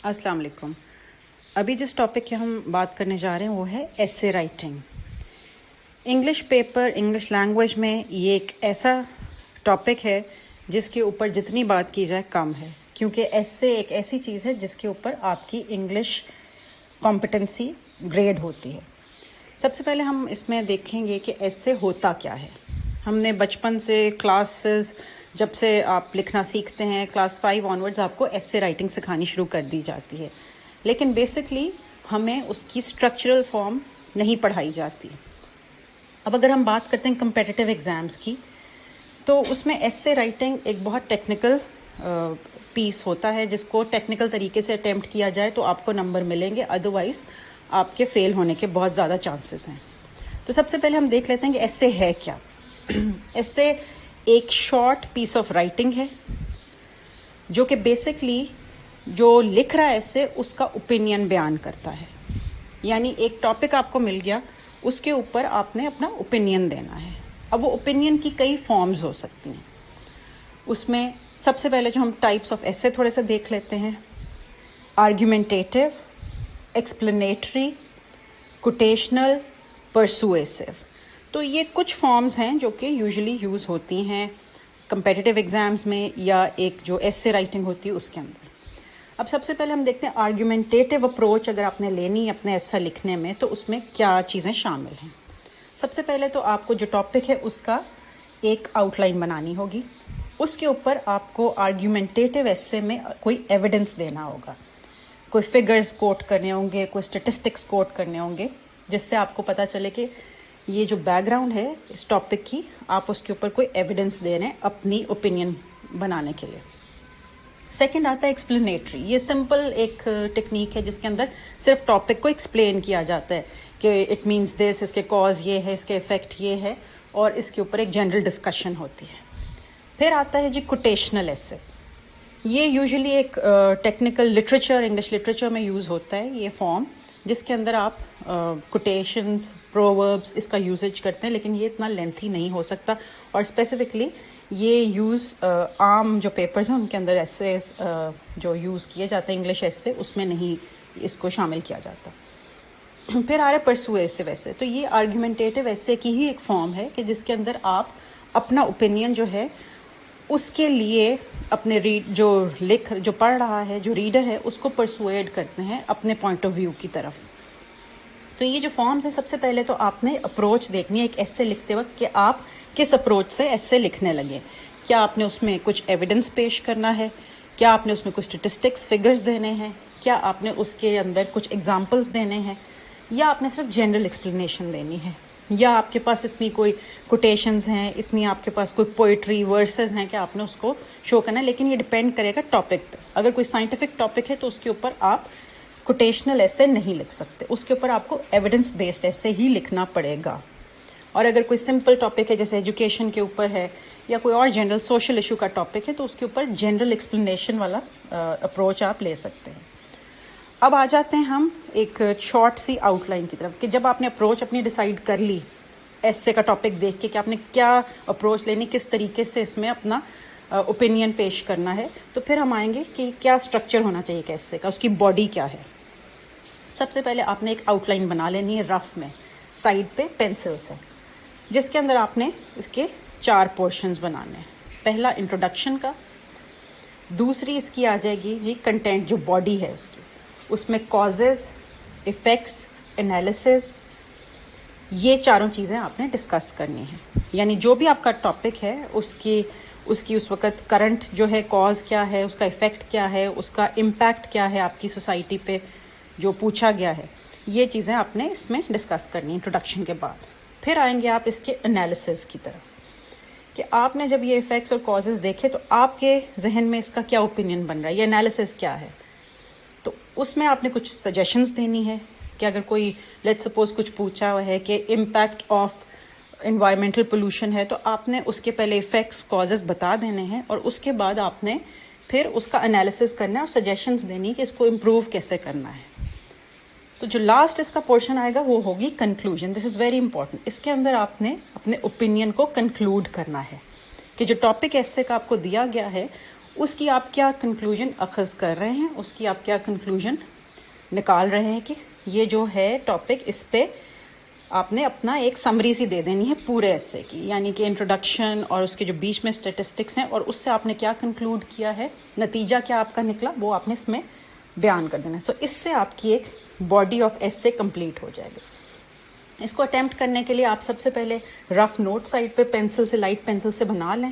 السلام علیکم. ابھی جس ٹاپک کی ہم بات کرنے جا رہے ہیں وہ ہے ایسے writing. English paper English language میں یہ ایک ایسا ٹاپک ہے جس کے اوپر جتنی بات کی جائے کم ہے، کیونکہ ایسے ایک ایسی چیز ہے جس کے اوپر آپ کی انگلش کمپٹنسی گریڈ ہوتی ہے. سب سے پہلے ہم اس میں دیکھیں گے کہ ایسے ہوتا کیا ہے. ہم نے بچپن سے کلاسز جب سے آپ لکھنا سیکھتے ہیں کلاس 5 آنورڈز آپ کو ایسے رائٹنگ سکھانی شروع کر دی جاتی ہے، لیکن بیسکلی ہمیں اس کی اسٹرکچرل فارم نہیں پڑھائی جاتی. اب اگر ہم بات کرتے ہیں کمپیٹیٹیو ایگزامس کی، تو اس میں ایسے رائٹنگ ایک بہت ٹیکنیکل پیس ہوتا ہے جس کو ٹیکنیکل طریقے سے اٹیمپٹ کیا جائے تو آپ کو نمبر ملیں گے، ادروائز آپ کے فیل ہونے کے بہت زیادہ چانسز ہیں. تو سب سے پہلے ہم دیکھ لیتے ہیں کہ ایسے ہے کیا. ایسے ایک شارٹ پیس آف رائٹنگ ہے جو کہ بیسکلی جو لکھ رہا ہے ایسے اس کا اوپینین بیان کرتا ہے. یعنی ایک ٹاپک آپ کو مل گیا، اس کے اوپر آپ نے اپنا اوپینین دینا ہے. اب وہ اوپینین کی کئی فارمز ہو سکتی ہیں. اس میں سب سے پہلے جو ہم ٹائپس آف ایسے تھوڑے سے دیکھ لیتے ہیں: آرگیومنٹیٹیو، ایکسپلینیٹری، کوٹیشنل، پرسویسو. تو یہ کچھ فارمز ہیں جو کہ یوزلی یوز ہوتی ہیں کمپیٹیٹیو ایگزامز میں یا ایک جو ایسے رائٹنگ ہوتی ہے اس کے اندر. اب سب سے پہلے ہم دیکھتے ہیں آرگیومنٹیٹیو اپروچ اگر آپ نے لینی ہے اپنے ایسا لکھنے میں تو اس میں کیا چیزیں شامل ہیں. سب سے پہلے تو آپ کو جو ٹاپک ہے اس کا ایک آؤٹ لائن بنانی ہوگی. اس کے اوپر آپ کو آرگیومنٹیٹیو ایسے میں کوئی ایویڈنس دینا ہوگا، کوئی فگرز کوٹ کرنے ہوں گے، کوئی اسٹیٹسٹکس کوٹ کرنے ہوں گے، جس سے آپ کو پتہ چلے کہ یہ جو بیک گراؤنڈ ہے اس ٹاپک کی، آپ اس کے اوپر کوئی ایویڈنس دے رہے ہیں اپنی اوپینین بنانے کے لیے. سیکنڈ آتا ہے ایکسپلینیٹری. یہ سمپل ایک ٹیکنیک ہے جس کے اندر صرف ٹاپک کو ایکسپلین کیا جاتا ہے کہ اٹ مینس دس، اس کے کاز یہ ہے، اس کے افیکٹ یہ ہے، اور اس کے اوپر ایک جنرل ڈسکشن ہوتی ہے. پھر آتا ہے جی کوٹیشنل ایسے. یہ یوزلی ایک ٹیکنیکل لٹریچر انگلش لٹریچر میں یوز ہوتا ہے یہ فارم، جس کے اندر آپ کوٹیشنز، پرووربس اس کا یوزیج کرتے ہیں، لیکن یہ اتنا لینتھی نہیں ہو سکتا. اور اسپیسیفکلی یہ یوز عام جو پیپرز ہیں ان کے اندر ایسے جو یوز کیے جاتے ہیں انگلش ایسے، اس میں نہیں اس کو شامل کیا جاتا. پھر آ رہا ہے پرسویسو ایسے. تو یہ آرگیومنٹیٹیو ایسے کی ہی ایک فارم ہے کہ جس کے اندر آپ اپنا اوپینین جو ہے اس کے لیے اپنے جو پڑھ رہا ہے، جو ریڈر ہے، اس کو پرسویڈ کرتے ہیں اپنے پوائنٹ آف ویو کی طرف. تو یہ جو فارمز ہیں سب سے پہلے تو آپ نے اپروچ دیکھنی ہے ایک ایسے لکھتے وقت کہ آپ کس اپروچ سے ایسے لکھنے لگے. کیا آپ نے اس میں کچھ ایویڈنس پیش کرنا ہے؟ کیا آپ نے اس میں کچھ اسٹیٹسٹکس فگرز دینے ہیں؟ کیا آپ نے اس کے اندر کچھ ایگزامپلس دینے ہیں؟ یا آپ نے صرف جنرل ایکسپلینیشن دینی ہے؟ یا آپ کے پاس اتنی کوئی کوٹیشنز ہیں، اتنی آپ کے پاس کوئی پوئٹری ورسز ہیں کہ آپ نے اس کو شو کرنا ہے؟ لیکن یہ ڈپینڈ کرے گا ٹاپک پہ. اگر کوئی سائنٹیفک ٹاپک ہے تو اس کے اوپر آپ کوٹیشنل ایسے نہیں لکھ سکتے، اس کے اوپر آپ کو ایویڈنس بیسڈ ایسے ہی لکھنا پڑے گا. اور اگر کوئی سمپل ٹاپک ہے جیسے ایجوکیشن کے اوپر ہے یا کوئی اور جنرل سوشل ایشو کا ٹاپک ہے تو اس کے اوپر جنرل ایکسپلینیشن والا اپروچ آپ لے سکتے ہیں. اب آ جاتے ہیں ہم ایک شارٹ سی آؤٹ لائن کی طرف کہ جب آپ نے اپروچ اپنی ڈیسائیڈ کر لی ایسے کا ٹاپک دیکھ کے کہ آپ نے کیا اپروچ لینی، کس طریقے سے اس میں اپنا اوپینین پیش کرنا ہے، تو پھر ہم آئیں گے کہ کیا اسٹرکچر ہونا چاہیے ایسے کا، اس کی باڈی کیا ہے. سب سے پہلے آپ نے ایک آؤٹ لائن بنا لینی ہے رف میں سائڈ پہ پینسل سے، جس کے اندر آپ نے اس کے 4 پورشنز بنانے ہیں. پہلا انٹروڈکشن کا، دوسری اس کی آ جائے گی جی کنٹینٹ، جو باڈی ہے اس کی، اس میں کازز، ایفیکٹس، انالیسز، یہ چاروں چیزیں آپ نے ڈسکس کرنی ہیں. یعنی جو بھی آپ کا ٹاپک ہے اس کی اس وقت کرنٹ جو ہے کاز کیا ہے، اس کا ایفیکٹ کیا ہے، اس کا امپیکٹ کیا ہے آپ کی سوسائٹی پہ جو پوچھا گیا ہے، یہ چیزیں آپ نے اس میں ڈسکس کرنی انٹروڈکشن کے بعد. پھر آئیں گے آپ اس کے انالیسز کی طرف کہ آپ نے جب یہ ایفیکٹس اور کازز دیکھے تو آپ کے ذہن میں اس کا کیا اوپینین بن رہا ہے، یہ انالیسز کیا ہے. تو اس میں آپ نے کچھ سجیشنز دینی ہے کہ اگر کوئی لیٹ سپوز کچھ پوچھا ہوا ہے کہ امپیکٹ آف انوائرمنٹل پولوشن ہے، تو آپ نے اس کے پہلے ایفیکٹس کازز بتا دینے ہیں اور اس کے بعد آپ نے پھر اس کا انالیسز کرنا ہے اور سجیشنز دینی کہ اس کو امپروو کیسے کرنا ہے. تو جو لاسٹ اس کا پورشن آئے گا وہ ہوگی conclusion. This is very important. اس کے اندر آپ نے اپنے اوپینین کو کنکلوڈ کرنا ہے کہ جو ٹاپک ایسے کا آپ کو دیا گیا ہے اس کی آپ کیا کنکلوژن اخذ کر رہے ہیں، اس کی آپ کیا کنکلوژن نکال رہے ہیں کہ یہ جو ہے ٹاپک، اس پہ آپ نے اپنا ایک سمری سی دے دینی ہے پورے ایسے کی، یعنی کہ انٹروڈکشن اور اس کے جو بیچ میں اسٹیٹسٹکس ہیں اور اس سے آپ نے کیا کنکلوڈ کیا ہے، نتیجہ کیا آپ کا نکلا، وہ آپ نے اس میں بیان کر دینا ہے. سو اس سے آپ کی ایک باڈی آف ایسے کمپلیٹ ہو جائے گا. اس کو اٹیمپٹ کرنے کے لیے آپ سب سے پہلے رف نوٹ سائڈ پہ پینسل سے، لائٹ پینسل سے بنا لیں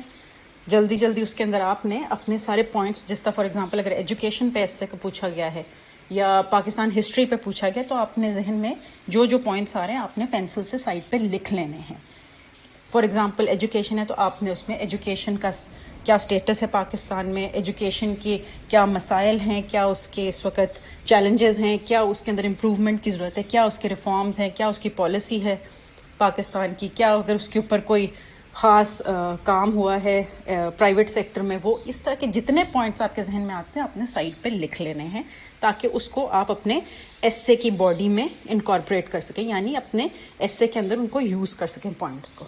جلدی جلدی. اس کے اندر آپ نے اپنے سارے پوائنٹس، جس طرح فار ایگزامپل اگر ایجوکیشن پہ ایسے کا پوچھا گیا ہے یا پاکستان ہسٹری پہ پوچھا گیا، تو اپنے ذہن میں جو جو پوائنٹس آ رہے ہیں آپ نے پینسل سے سائڈ پہ لکھ لینے ہیں. فار ایگزامپل ایجوکیشن ہے تو آپ نے اس میں ایجوکیشن کا کیا اسٹیٹس ہے پاکستان میں، ایجوکیشن کی کیا مسائل ہیں، کیا اس کے اس وقت چیلنجز ہیں، کیا اس کے اندر امپروومنٹ کی ضرورت ہے، کیا اس کے ریفارمز ہیں، کیا اس کی پالیسی ہے پاکستان کی، کیا اگر اس کے اوپر کوئی خاص کام ہوا ہے پرائیویٹ سیکٹر میں. وہ اس طرح کے جتنے پوائنٹس آپ کے ذہن میں آتے ہیں آپ نے سائڈ پہ لکھ لینے ہیں، تاکہ اس کو آپ اپنے ایسے کی باڈی میں انکارپوریٹ کر سکیں، یعنی اپنے ایسے کے اندر ان کو یوز کر سکیں پوائنٹس کو.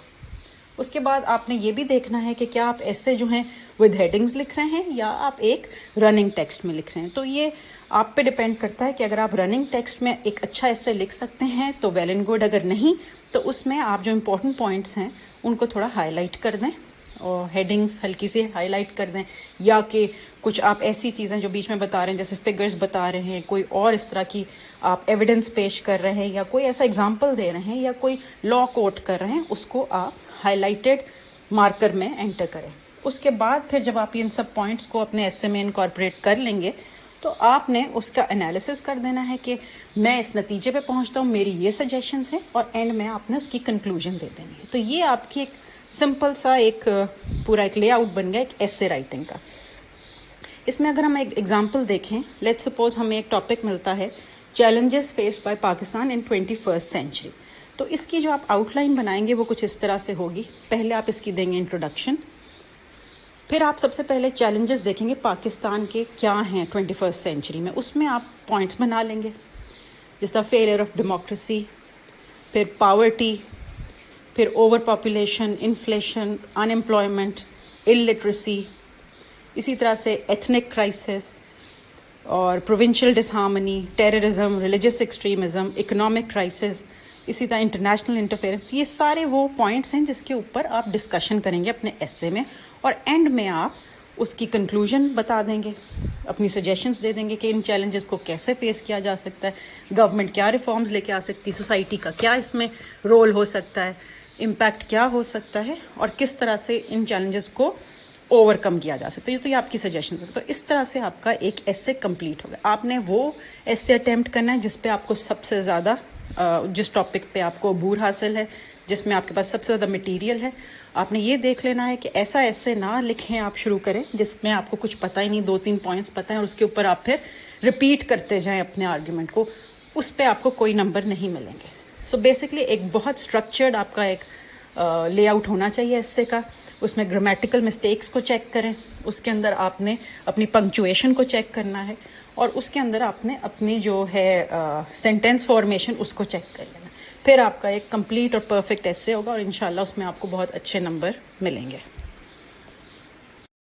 اس کے بعد آپ نے یہ بھی دیکھنا ہے کہ کیا آپ ایسے جو ہیں ود ہیڈنگز لکھ رہے ہیں یا آپ ایک رننگ ٹیکسٹ میں لکھ رہے ہیں. تو یہ آپ پہ ڈپینڈ کرتا ہے کہ اگر آپ رننگ ٹیکسٹ میں ایک اچھا ایسے لکھ سکتے ہیں تو ویل اینڈ گڈ، اگر نہیں تو اس میں آپ جو امپورٹنٹ پوائنٹس ہیں ان کو تھوڑا ہائی لائٹ کر دیں اور ہیڈنگز ہلکی سی ہائی لائٹ کر دیں، یا کہ کچھ آپ ایسی چیزیں جو بیچ میں بتا رہے ہیں جیسے فگرز بتا رہے ہیں، کوئی اور اس طرح کی آپ ایویڈنس پیش کر رہے ہیں یا کوئی ایسا اگزامپل دے رہے ہیں یا کوئی لا کوٹ کر رہے ہیں، اس کو آپ ہائی لائٹڈ مارکر میں انٹر کریں. اس کے بعد پھر جب آپ ان سب پوائنٹس کو اپنے ایسے میں انکارپوریٹ کر لیں گے تو آپ نے اس کا انالیسس کر دینا ہے کہ میں اس نتیجے پہ پہنچتا ہوں، میری یہ سجیشنز ہیں، اور اینڈ میں آپ نے اس کی کنکلوژن دے دینی ہے. تو یہ آپ کی ایک سمپل سا ایک پورا ایک لے آؤٹ بن گیا ایک ایسے رائٹنگ کا. اس میں اگر ہم ایک ایگزامپل دیکھیں، لیٹ سپوز ہمیں ایک ٹاپک ملتا ہے challenges faced by Pakistan in 21st century. تو اس کی جو آپ آؤٹ لائن بنائیں گے وہ کچھ اس طرح سے ہوگی. پہلے آپ اس کی دیں گے انٹروڈکشن، پھر آپ سب سے پہلے چیلنجز دیکھیں گے پاکستان کے کیا ہیں 21st سینچری میں. اس میں آپ پوائنٹس بنا لیں گے جس طرح فیلئر آف ڈیموکریسی، پھر پاورٹی، پھر over population, inflation, unemployment, illiteracy, اسی طرح سے ایتھنک کرائسس اور provincial disharmony, terrorism, religious extremism, economic crisis, اسی طرح انٹرنیشنل انٹرفیئرنس. یہ سارے وہ پوائنٹس ہیں جس کے اوپر آپ ڈسکشن کریں گے اپنے ایسے میں، اور اینڈ میں آپ اس کی کنکلوژن بتا دیں گے، اپنی سجیشنز دے دیں گے کہ ان چیلنجز کو کیسے فیس کیا جا سکتا ہے، گورنمنٹ کیا ریفارمز لے کے آ سکتی، سوسائٹی کا کیا اس میں رول ہو سکتا ہے، امپیکٹ کیا ہو سکتا ہے، اور کس طرح سے ان چیلنجز کو اوور کم کیا جا سکتا ہے. تو یہ آپ کی سجیشن ہے. تو اس طرح سے آپ کا ایک ایسے کمپلیٹ ہو گیا. آپ نے وہ ایسے اٹیمپٹ کرنا ہے جس پہ آپ کو سب سے زیادہ جس ٹاپک پہ آپ کو عبور حاصل ہے، جس میں آپ کے پاس سب سے زیادہ مٹیریل ہے. آپ نے یہ دیکھ لینا ہے کہ ایسا ایسے نہ لکھیں آپ شروع کریں جس میں آپ کو کچھ پتہ ہی نہیں، 2-3 پوائنٹس پتہ ہیں اور اس کے اوپر آپ پھر ریپیٹ کرتے جائیں اپنے آرگیومنٹ کو. اس پہ آپ کو کوئی نمبر نہیں ملیں گے. سو بیسکلی ایک بہت اسٹرکچرڈ آپ کا ایک لے آؤٹ ہونا چاہیے ایسے کا. اس میں گرامیٹیکل مسٹیکس کو چیک کریں، اس کے اندر آپ نے اپنی پنکچویشن کو چیک کرنا ہے، اور اس کے اندر آپ نے اپنی جو ہے سینٹینس فارمیشن اس کو چیک کر لینا. پھر آپ کا ایک کمپلیٹ اور پرفیکٹ ایسے ہوگا اور انشاءاللہ اس میں آپ کو بہت اچھے نمبر ملیں گے.